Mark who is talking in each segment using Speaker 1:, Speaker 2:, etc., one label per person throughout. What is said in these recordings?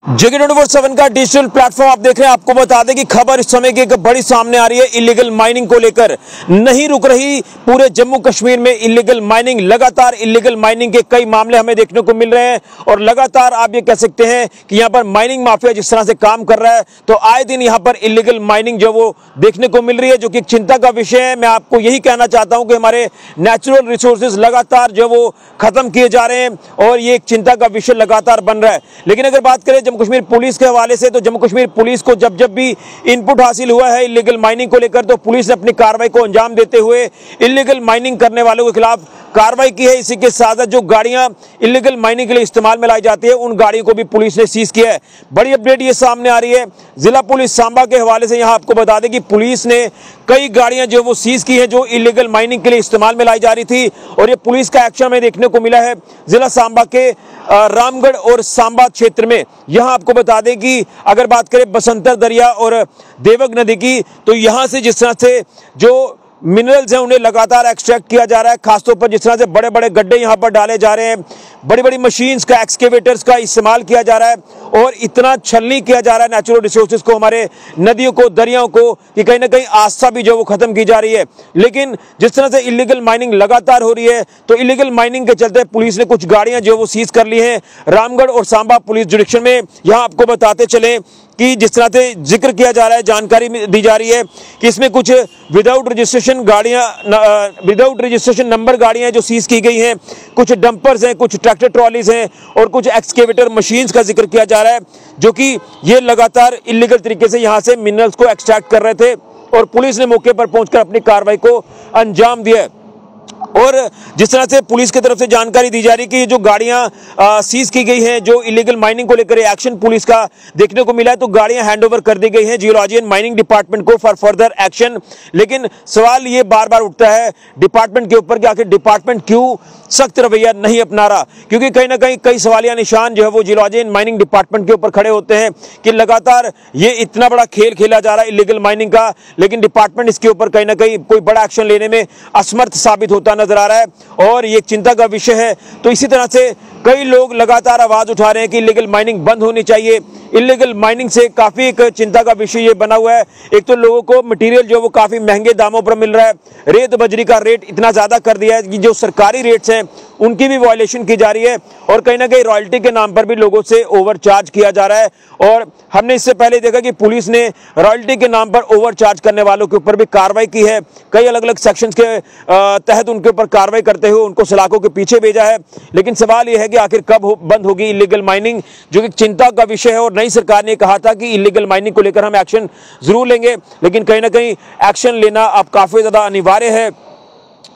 Speaker 1: JK24/7 का digital platform आप देख रहे हैं। आपको बता दें कि खबर इस समय की एक बड़ी सामने आ रही है। इलीगल माइनिंग को लेकर नहीं रुक रही पूरे जम्मू कश्मीर में इलीगल माइनिंग। लगातार इलीगल माइनिंग के कई मामले हमें देखने को मिल रहे हैं और लगातार आप ये कह सकते हैं कि यहाँ पर माइनिंग माफिया जिस तरह से काम कर रहा है, तो आए दिन यहाँ पर इलीगल माइनिंग जो वो देखने को मिल रही है, जो कि चिंता का विषय है। मैं आपको यही कहना चाहता हूँ कि हमारे नेचुरल रिसोर्सेज लगातार जो वो खत्म किए जा रहे हैं और ये एक चिंता का विषय लगातार बन रहा है। लेकिन अगर बात करें जम्मू कश्मीर पुलिस के हवाले से, तो जम्मू कश्मीर पुलिस को जब भी इनपुट हासिल हुआ है इलीगल माइनिंग को लेकर, तो पुलिस ने अपनी कार्रवाई को अंजाम देते हुए इलीगल माइनिंग करने वालों के खिलाफ कार्रवाई की है। इसी के साथ जो गाड़ियां इलीगल माइनिंग के लिए इस्तेमाल में लाई जाती है, उन गाड़ियों को भी पुलिस ने सीज किया है। बड़ी अपडेट ये सामने आ रही है जिला पुलिस सांबा के हवाले से। यहां आपको बता दें कि पुलिस ने कई गाड़ियां जो वो सीज की हैं जो इलीगल माइनिंग के लिए इस्तेमाल में लाई जा रही थी, और ये पुलिस का एक्शन में देखने को मिला है जिला सांबा के रामगढ़ और सांबा क्षेत्र में। यहां आपको बता दें कि अगर बात करें बसंतर दरिया और देवक नदी की, तो यहां से जिस तरह से जो मिनरल्स हैं उन्हें लगातार एक्सट्रैक्ट किया जा रहा है। खासतौर पर जिस तरह से बड़े बड़े गड्ढे यहां पर डाले जा रहे हैं, बड़ी बड़ी मशीन्स का, एक्सकेवेटर्स का इस्तेमाल किया जा रहा है और इतना छलनी किया जा रहा है नेचुरल रिसोर्सेज को, हमारे नदियों को, दरियाओं को, कि कहीं ना कहीं आस्था भी जो वो खत्म की जा रही है। लेकिन जिस तरह से इलीगल माइनिंग लगातार हो रही है, तो इलीगल माइनिंग के चलते पुलिस ने कुछ गाड़ियां जो वो सीज कर ली हैं रामगढ़ और सांबा पुलिस जुडिक्शन में। यहां आपको बताते चले कि जिस तरह से जिक्र किया जा रहा है, जानकारी दी जा रही है कि इसमें कुछ विदाउट रजिस्ट्रेशन गाड़ियां, विदाउट रजिस्ट्रेशन नंबर गाड़ियां जो सीज की गई हैं, कुछ डंपर्स हैं, कुछ ट्रैक्टर ट्रॉलीज हैं और कुछ एक्सकेवेटर मशीन्स का जिक्र किया जा रहा है, जो कि ये लगातार इलीगल तरीके से यहां से मिनरल्स को एक्सट्रैक्ट कर रहे थे और पुलिस ने मौके पर पहुंचकर अपनी कार्रवाई को अंजाम दिया है। और जिस तरह से पुलिस की तरफ से जानकारी दी जा रही है कि जो गाड़ियां सीज की गई हैं, जो इलीगल माइनिंग को लेकर एक्शन पुलिस का देखने को मिला है, तो गाड़ियां हैंडओवर कर दी गई हैं जियोलॉजी एंड माइनिंग डिपार्टमेंट को फॉर फर्दर एक्शन। लेकिन सवाल ये बार बार उठता है डिपार्टमेंट के ऊपर कि आखिर डिपार्टमेंट क्यों सख्त रवैया नहीं अपना रहा, क्योंकि कहीं ना कहीं कई सवालिया निशान जो है वो जियोलॉजी एंड माइनिंग डिपार्टमेंट के ऊपर खड़े होते हैं कि लगातार ये इतना बड़ा खेल खेला जा रहा है इलीगल माइनिंग का, लेकिन डिपार्टमेंट इसके ऊपर कहीं ना कहीं कोई बड़ा एक्शन लेने में असमर्थ साबित होता नजर आ रहा है और ये एक चिंता का विषय है। तो इसी तरह से कई लोग लगातार आवाज उठा रहे हैं कि इलीगल माइनिंग बंद होनी चाहिए। इलीगल माइनिंग से काफी एक चिंता का विषय ये बना हुआ है। एक तो लोगों को मटेरियल जो वो काफी महंगे दामों पर मिल रहा है, रेत बजरी का रेट इतना ज्यादा कर दिया है कि जो सरकारी रेट्स हैं उनकी भी वायलेशन की जा रही है और कहीं ना कहीं रॉयल्टी के नाम पर भी लोगों से ओवरचार्ज किया जा रहा है। और हमने इससे पहले देखा कि पुलिस ने रॉयल्टी के नाम पर ओवरचार्ज करने वालों के ऊपर भी कार्रवाई की है। कई अलग अलग सेक्शंस के तहत उनके ऊपर कार्रवाई करते हुए उनको सलाखों के पीछे भेजा है। लेकिन सवाल यह है कि आखिर कब बंद होगी इलीगल माइनिंग, जो कि चिंता का विषय है। और नई सरकार ने कहा था कि इलीगल माइनिंग को लेकर हम एक्शन जरूर लेंगे, लेकिन कहीं ना कहीं एक्शन लेना अब काफी ज्यादा अनिवार्य है।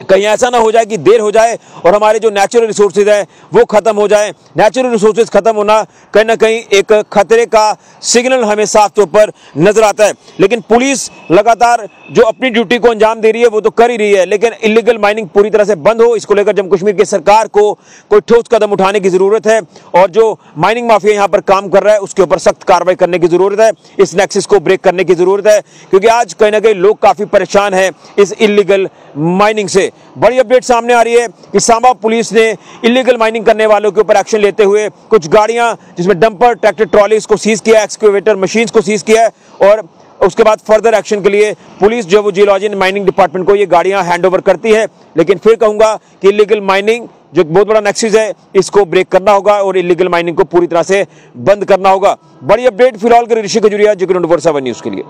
Speaker 1: कहीं ऐसा ना हो जाए कि देर हो जाए और हमारे जो नेचुरल रिसोर्सेज है वो खत्म हो जाए। नेचुरल रिसोर्सेज खत्म होना कहीं ना कहीं एक खतरे का सिग्नल हमें साफ तौर पर नजर आता है। लेकिन पुलिस लगातार जो अपनी ड्यूटी को अंजाम दे रही है वो तो कर ही रही है, लेकिन इलीगल माइनिंग पूरी तरह से बंद हो, इसको लेकर जम्मू कश्मीर की सरकार को कोई ठोस कदम उठाने की जरूरत है और जो माइनिंग माफिया यहाँ पर काम कर रहा है उसके ऊपर सख्त कार्रवाई करने की जरूरत है। इस नेक्सस को ब्रेक करने की जरूरत है, क्योंकि आज कहीं ना कहीं लोग काफी परेशान हैं इस इलीगल माइनिंग से। बड़ी अपडेट सामने आ रही है कि सांबा पुलिस ने इलीगल माइनिंग करने वालों के ऊपर एक्शन लेते हुए कुछ गाड़ियां जिसमें डंपर, ट्रैक्टर ट्रॉलीज को सीज किया, एक्सकेवेटर मशीन्स को सीज किया है और उसके बाद फर्दर एक्शन के लिए पुलिस जो वो जियोलॉजी एंड माइनिंग डिपार्टमेंट को ये गाड़ियां हैंडओवर करती है। लेकिन फिर कहूंगा कि इलीगल माइनिंग जो बहुत बड़ा नेक्सस है इसको ब्रेक करना होगा और इलीगल माइनिंग को पूरी तरह से बंद करना होगा। बड़ी अपडेट फिलहाल के ऋषि खजूरिया, JK24/7 न्यूज के लिए।